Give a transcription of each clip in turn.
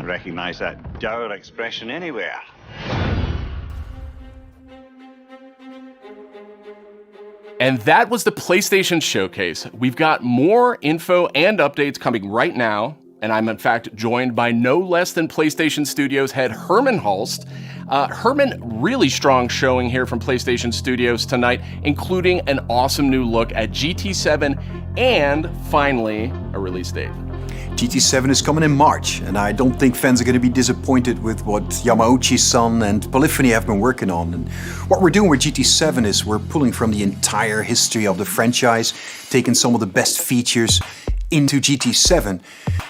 I'd recognize that dour expression anywhere. And that was the PlayStation Showcase. We've got more info and updates coming right now, and I'm in fact joined by no less than PlayStation Studios head Herman Hulst. Herman, really strong showing here from PlayStation Studios tonight, including an awesome new look at GT7 and finally a release date. GT7 is coming in March, and I don't think fans are going to be disappointed with what Yamauchi-san and Polyphony have been working on. And what we're doing with GT7 is we're pulling from the entire history of the franchise, taking some of the best features into GT7.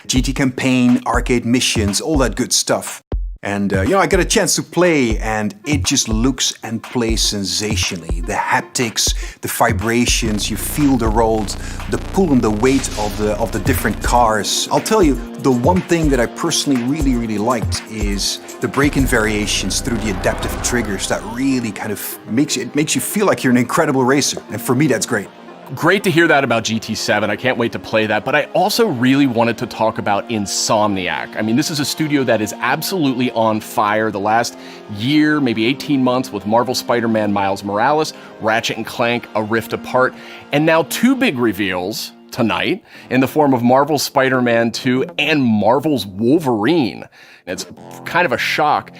GT campaign, arcade missions, all that good stuff. And I got a chance to play, and it just looks and plays sensationally. The haptics, the vibrations, you feel the rolls, the pull and the weight of the different cars. I'll tell you, the one thing that I personally really liked is the braking variations through the adaptive triggers. That really kind of makes you feel like you're an incredible racer, and for me, that's great. Great to hear that about GT7. I can't wait to play that, but I also really wanted to talk about Insomniac. I mean, this is a studio that is absolutely on fire the last year, maybe 18 months with Marvel Spider-Man Miles Morales, Ratchet & Clank, A Rift Apart, and now two big reveals tonight in the form of Marvel's Spider-Man 2 and Marvel's Wolverine. It's kind of a shock.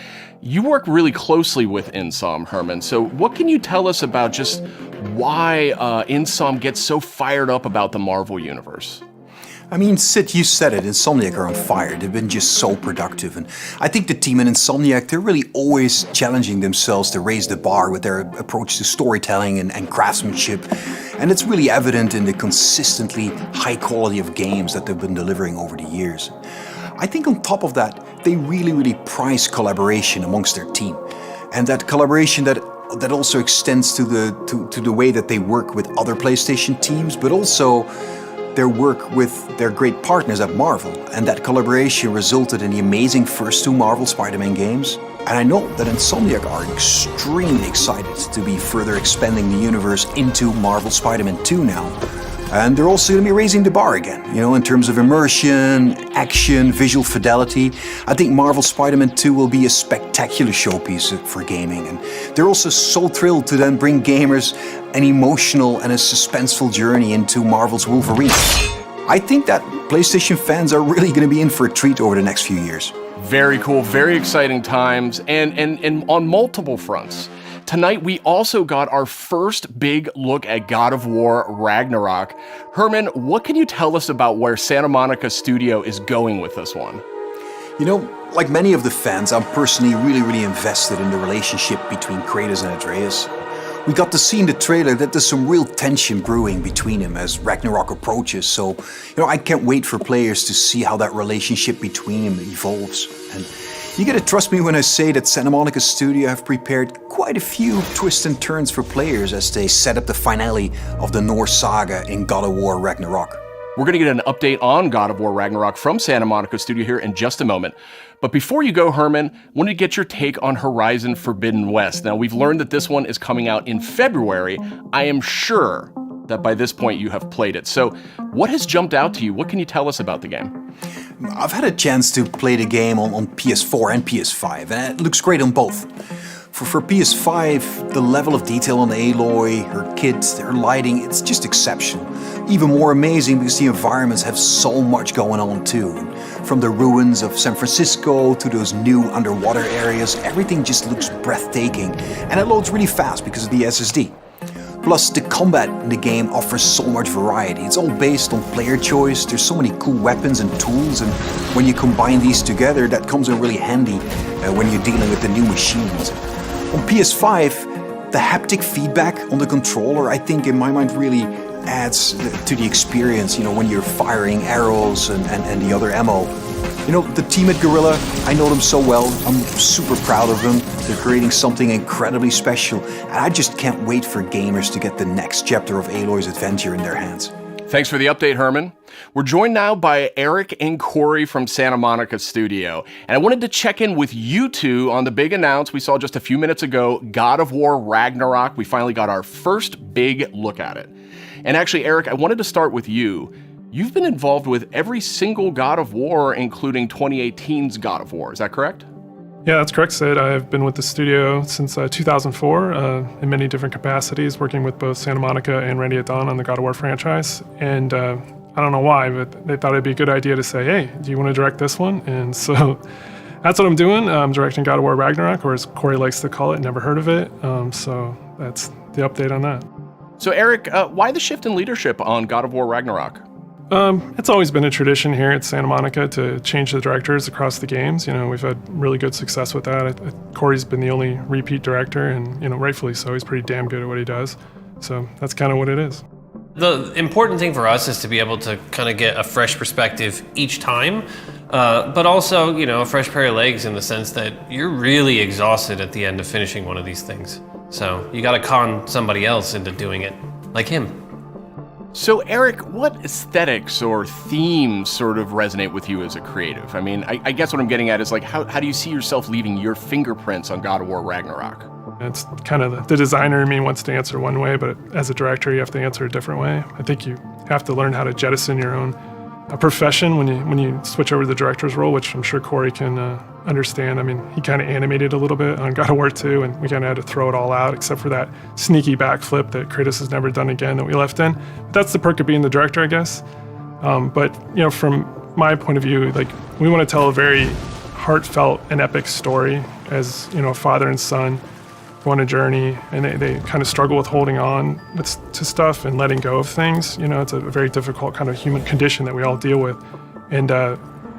You work really closely with Insom, Herman, so what can you tell us about just why Insom gets so fired up about the Marvel Universe? I mean, Sid, you said it, Insomniac are on fire. They've been just so productive. And I think the team in Insomniac, they're really always challenging themselves to raise the bar with their approach to storytelling and craftsmanship. And it's really evident in the consistently high quality of games that they've been delivering over the years. I think on top of that, they really prize collaboration amongst their team. And that collaboration that also extends to the way that they work with other PlayStation teams, but also their work with their great partners at Marvel. And that collaboration resulted in the amazing first two Marvel Spider-Man games. And I know that Insomniac are extremely excited to be further expanding the universe into Marvel Spider-Man 2 now. And they're also going to be raising the bar again, in terms of immersion, action, visual fidelity. I think Marvel Spider-Man 2 will be a spectacular showpiece for gaming. And they're also so thrilled to then bring gamers an emotional and a suspenseful journey into Marvel's Wolverine. I think that PlayStation fans are really going to be in for a treat over the next few years. Very cool, very exciting times, and on multiple fronts. Tonight, we also got our first big look at God of War Ragnarok. Herman, what can you tell us about where Santa Monica Studio is going with this one? Like many of the fans, I'm personally really invested in the relationship between Kratos and Atreus. We got to see in the trailer that there's some real tension brewing between them as Ragnarok approaches, so I can't wait for players to see how that relationship between them evolves. And you gotta trust me when I say that Santa Monica Studio have prepared quite a few twists and turns for players as they set up the finale of the Norse saga in God of War Ragnarok. We're gonna get an update on God of War Ragnarok from Santa Monica Studio here in just a moment. But before you go, Herman, I wanted to get your take on Horizon Forbidden West. Now, we've learned that this one is coming out in February. I am sure that by this point you have played it. So what has jumped out to you? What can you tell us about the game? I've had a chance to play the game on PS4 and PS5, and it looks great on both. For PS5, the level of detail on Aloy, her kit, her lighting, it's just exceptional. Even more amazing because the environments have so much going on too. From the ruins of San Francisco to those new underwater areas, everything just looks breathtaking, and it loads really fast because of the SSD. Plus, the combat in the game offers so much variety. It's all based on player choice. There's so many cool weapons and tools, and when you combine these together, that comes in really handy when you're dealing with the new machines. On PS5, the haptic feedback on the controller, I think in my mind really adds to the experience, you know, when you're firing arrows and the other ammo. You know, the team at Guerrilla, I know them so well. I'm super proud of them. They're creating something incredibly special, and I just can't wait for gamers to get the next chapter of Aloy's adventure in their hands. Thanks for the update, Herman. We're joined now by Eric and Corey from Santa Monica Studio, and I wanted to check in with you two on the big announce we saw just a few minutes ago, God of War Ragnarok. We finally got our first big look at it. And actually, Eric, I wanted to start with you. You've been involved with every single God of War, including 2018's God of War. Is that correct? Yeah, that's correct, Sid. I've been with the studio since 2004 in many different capacities, working with both Santa Monica and Ready at Dawn on the God of War franchise. And I don't know why, but they thought it'd be a good idea to say, hey, do you want to direct this one? And so that's what I'm doing. I'm directing God of War Ragnarok, or as Corey likes to call it, never heard of it. So that's the update on that. So Eric, why the shift in leadership on God of War Ragnarok? It's always been a tradition here at Santa Monica to change the directors across the games. You know, we've had really good success with that. Corey's been the only repeat director, and, you know, rightfully so. He's pretty damn good at what he does. So that's kind of what it is. The important thing for us is to be able to kind of get a fresh perspective each time, but also, you know, a fresh pair of legs in the sense that you're really exhausted at the end of finishing one of these things. So you got to con somebody else into doing it, like him. So Eric, what aesthetics or themes sort of resonate with you as a creative? I mean, I guess what I'm getting at is like, how do you see yourself leaving your fingerprints on God of War Ragnarok? It's kind of the designer in me wants to answer one way, but as a director, you have to answer a different way. I think you have to learn how to jettison your own profession when you switch over to the director's role, which I'm sure Corey can understand. I mean, he kind of animated a little bit on God of War 2, and we kind of had to throw it all out, except for that sneaky backflip that Kratos has never done again that we left in. But that's the perk of being the director, I guess. But, you know, from my point of view, like, we want to tell a very heartfelt and epic story as, you know, a father and son go on a journey, and they kind of struggle with holding on to stuff and letting go of things. You know, it's a very difficult kind of human condition that we all deal with. And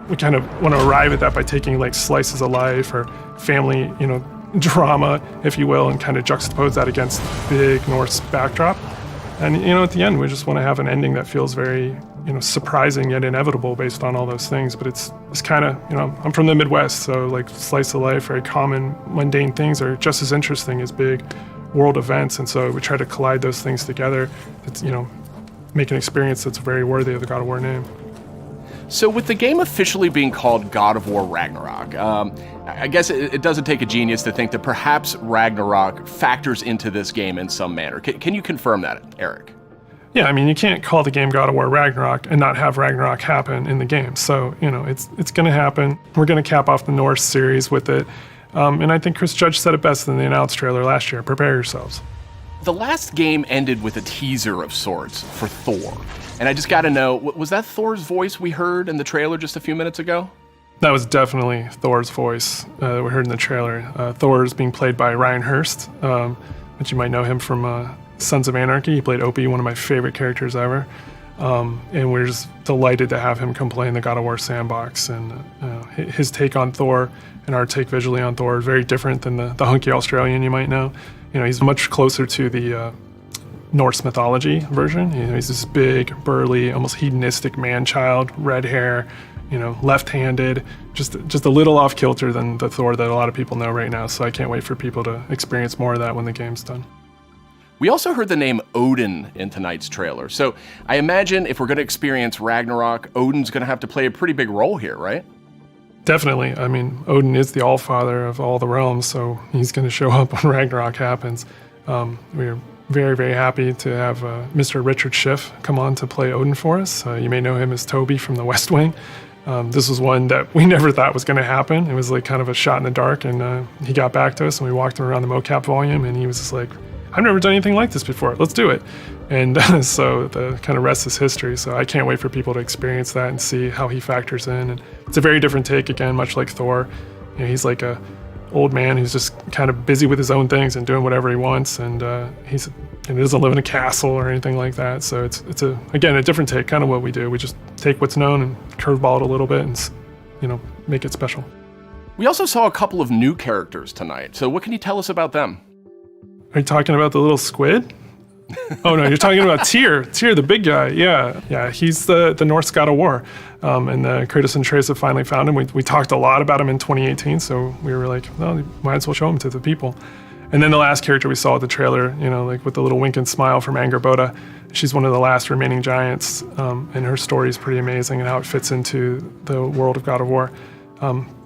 we kind of want to arrive at that by taking like slices of life or family, you know, drama, if you will, and kind of juxtapose that against big Norse backdrop. And, you know, at the end, we just want to have an ending that feels very, you know, surprising yet inevitable based on all those things. But it's kind of, you know, I'm from the Midwest, so like slice of life, very common, mundane things are just as interesting as big world events. And so we try to collide those things together. It's, you know, make an experience that's very worthy of the God of War name. So with the game officially being called God of War Ragnarok, I guess it doesn't take a genius to think that perhaps Ragnarok factors into this game in some manner. Can you confirm that, Eric? Yeah, I mean, you can't call the game God of War Ragnarok and not have Ragnarok happen in the game. So, you know, it's going to happen. We're going to cap off the Norse series with it. And I think Chris Judge said it best in the announced trailer last year. Prepare yourselves. The last game ended with a teaser of sorts for Thor. And I just got to know, was that Thor's voice we heard in the trailer just a few minutes ago? That was definitely Thor's voice that we heard in the trailer. Thor is being played by Ryan Hurst, which you might know him from Sons of Anarchy. He played Opie, one of my favorite characters ever. And we're just delighted to have him come play in the God of War sandbox. And his take on Thor and our take visually on Thor is very different than the hunky Australian you might know. You know, he's much closer to the Norse mythology version. You know, he's this big, burly, almost hedonistic man-child, red hair, you know, left-handed, just a little off-kilter than the Thor that a lot of people know right now. So I can't wait for people to experience more of that when the game's done. We also heard the name Odin in tonight's trailer. So I imagine if we're going to experience Ragnarok, Odin's going to have to play a pretty big role here, right? Definitely. I mean, Odin is the all-father of all the realms, so he's going to show up when Ragnarok happens. We're very, very happy to have Mr. Richard Schiff come on to play Odin for us. You may know him as Toby from The West Wing. This was one that we never thought was going to happen. It was like kind of a shot in the dark, and he got back to us, and we walked him around the mocap volume, and he was just like, I've never done anything like this before. Let's do it. And so the kind of rest is history. So I can't wait for people to experience that and see how he factors in. And it's a very different take, again, much like Thor. You know, he's like a old man who's just kind of busy with his own things and doing whatever he wants. And he doesn't live in a castle or anything like that. So it's again, a different take, kind of what we do. We just take what's known and curveball it a little bit and, you know, make it special. We also saw a couple of new characters tonight. So what can you tell us about them? Are you talking about the little squid? Oh no, you're talking about Tyr, the big guy. Yeah, he's the Norse god of war, and Kratos and Atreus have finally found him. We talked a lot about him in 2018, so we were like, well, we might as well show him to the people. And then the last character we saw at the trailer, you know, like with the little wink and smile from Angerboda, she's one of the last remaining giants, and her story is pretty amazing and how it fits into the world of God of War.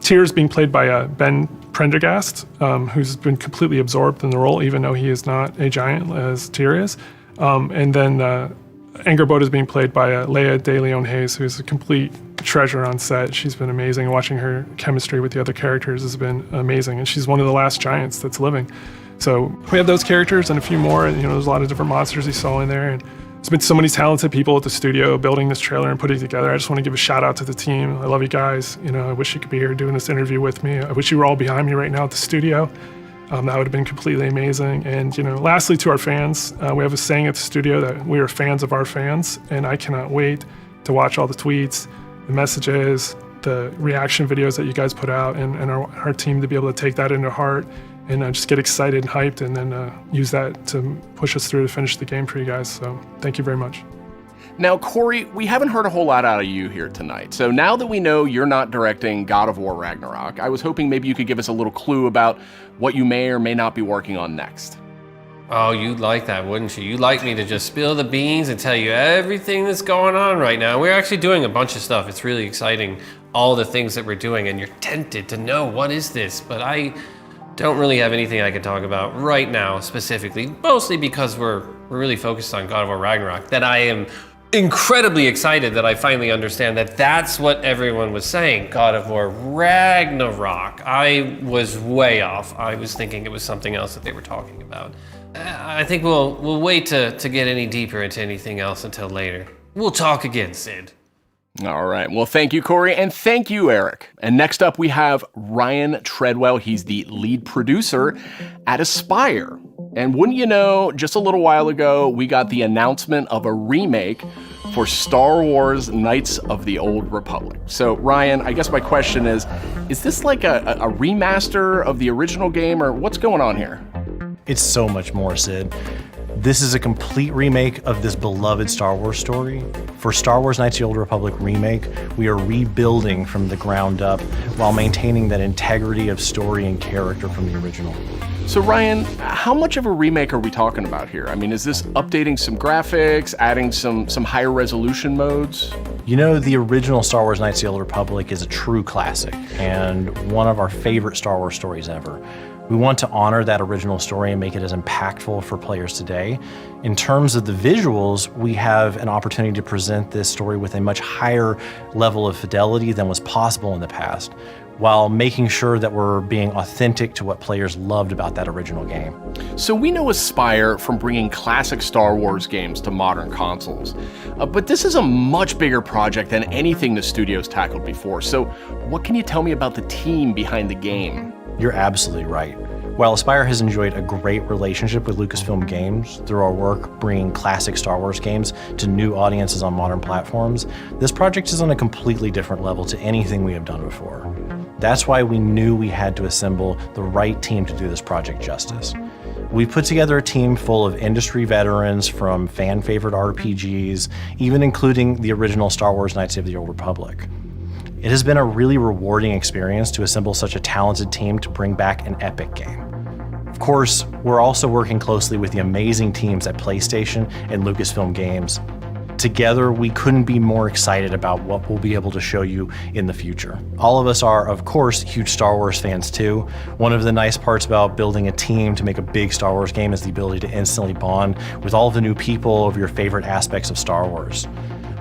Tyr is being played by Ben Prendergast, who's been completely absorbed in the role, even though he is not a giant as Tyr is. And then Angerboda is being played by Leia De Leon Hayes, who's a complete treasure on set. She's been amazing. Watching her chemistry with the other characters has been amazing, and she's one of the last giants that's living. So we have those characters and a few more. You know, there's a lot of different monsters you saw in there, and there's been so many talented people at the studio building this trailer and putting it together. I just want to give a shout out to the team. I love you guys. You know, I wish you could be here doing this interview with me. I wish you were all behind me right now at the studio. That would have been completely amazing. And, you know, lastly, to our fans, we have a saying at the studio that we are fans of our fans, and I cannot wait to watch all the tweets, the messages, the reaction videos that you guys put out, and our team to be able to take that into heart and just get excited and hyped, and then use that to push us through to finish the game for you guys. So thank you very much. Now, Corey, we haven't heard a whole lot out of you here tonight. So now that we know you're not directing God of War Ragnarok, I was hoping maybe you could give us a little clue about what you may or may not be working on next. Oh, you'd like that, wouldn't you? You'd like me to just spill the beans and tell you everything that's going on right now. We're actually doing a bunch of stuff. It's really exciting, all the things that we're doing, and you're tempted to know what is this, but I don't really have anything I can talk about right now specifically, mostly because we're really focused on God of War Ragnarok, that I am incredibly excited that I finally understand that that's what everyone was saying, God of War Ragnarok. I was way off. I was thinking it was something else that they were talking about. I think we'll wait to get any deeper into anything else until later. We'll talk again, Sid. All right. Well, thank you, Corey, and thank you, Eric. And next up, we have Ryan Treadwell. He's the lead producer at Aspyr. And wouldn't you know, just a little while ago, we got the announcement of a remake for Star Wars Knights of the Old Republic. So, Ryan, I guess my question is this like a remaster of the original game, or what's going on here? It's so much more, Sid. This is a complete remake of this beloved Star Wars story. For Star Wars Knights of the Old Republic remake, we are rebuilding from the ground up while maintaining that integrity of story and character from the original. So Ryan, how much of a remake are we talking about here? I mean, is this updating some graphics, adding some higher resolution modes? You know, the original Star Wars Knights of the Old Republic is a true classic and one of our favorite Star Wars stories ever. We want to honor that original story and make it as impactful for players today. In terms of the visuals, we have an opportunity to present this story with a much higher level of fidelity than was possible in the past, while making sure that we're being authentic to what players loved about that original game. So we know Aspyr from bringing classic Star Wars games to modern consoles, but this is a much bigger project than anything the studio's tackled before. So what can you tell me about the team behind the game? You're absolutely right. While Aspyr has enjoyed a great relationship with Lucasfilm Games through our work bringing classic Star Wars games to new audiences on modern platforms, this project is on a completely different level to anything we have done before. That's why we knew we had to assemble the right team to do this project justice. We put together a team full of industry veterans from fan-favorite RPGs, even including the original Star Wars Knights of the Old Republic. It has been a really rewarding experience to assemble such a talented team to bring back an epic game. Of course, we're also working closely with the amazing teams at PlayStation and Lucasfilm Games. Together, we couldn't be more excited about what we'll be able to show you in the future. All of us are, of course, huge Star Wars fans too. One of the nice parts about building a team to make a big Star Wars game is the ability to instantly bond with all of the new people of your favorite aspects of Star Wars.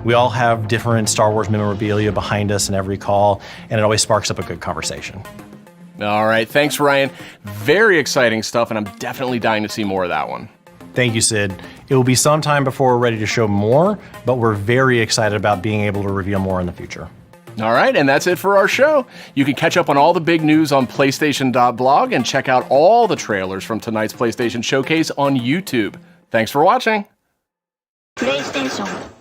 We all have different Star Wars memorabilia behind us in every call, and it always sparks up a good conversation. All right, thanks, Ryan. Very exciting stuff, and I'm definitely dying to see more of that one. Thank you, Sid. It will be some time before we're ready to show more, but we're very excited about being able to reveal more in the future. All right, and that's it for our show. You can catch up on all the big news on PlayStation.blog and check out all the trailers from tonight's PlayStation Showcase on YouTube. Thanks for watching. PlayStation